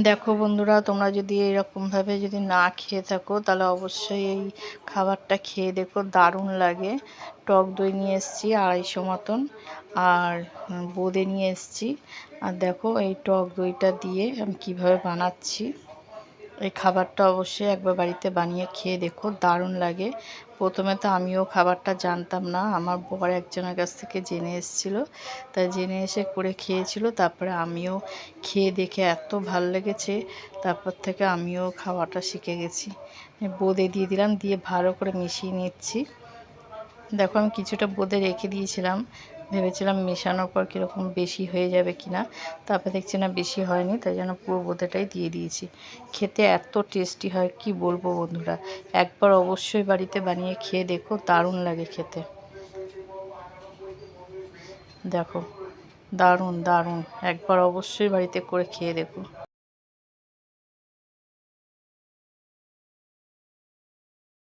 দেখো বন্ধুরা, তোমরা যদি এরকমভাবে যদি না খেয়ে থাকো তাহলে অবশ্যই এই খাবারটা খেয়ে দেখো, দারুণ লাগে। টক দই নিয়ে এসেছি 250 মতন, আর বোঁদে নিয়ে এসেছি। আর দেখো এই টক দইটা দিয়ে আমি কিভাবে বানাচ্ছি। এই খাবারটা অবশ্যই একবার বাড়িতে বানিয়ে খেয়ে দেখো, দারুণ লাগে। প্রথমে তো আমিও খাবারটা জানতাম না, আমার বর একজনের কাছ থেকে জেনে এসেছিলো, তাই জেনে এসে করে খেয়েছিল। তারপরে আমিও খেয়ে দেখে এত ভাল লেগেছে, তারপর থেকে আমিও খাওয়াটা শিখে গেছি। বোঁদে দিয়ে দিলাম, দিয়ে ভালো করে মিশিয়ে নিচ্ছি। দেখো আমি কিছুটা বোঁদে রেখে দিয়েছিলাম, ভেবেছিলাম মেশানোর পর কীরকম বেশি হয়ে যাবে কিনা, তারপরে দেখছি না বেশি হয়নি, তাই জন্য পুরো বোঁদেটাই দিয়ে দিয়েছি। খেতে এত টেস্টি হয় কি বলবো বন্ধুরা, একবার অবশ্যই বাড়িতে বানিয়ে খেয়ে দেখো, দারুণ লাগে খেতে। দেখো দারুণ দারুণ, একবার অবশ্যই বাড়িতে করে খেয়ে দেখো।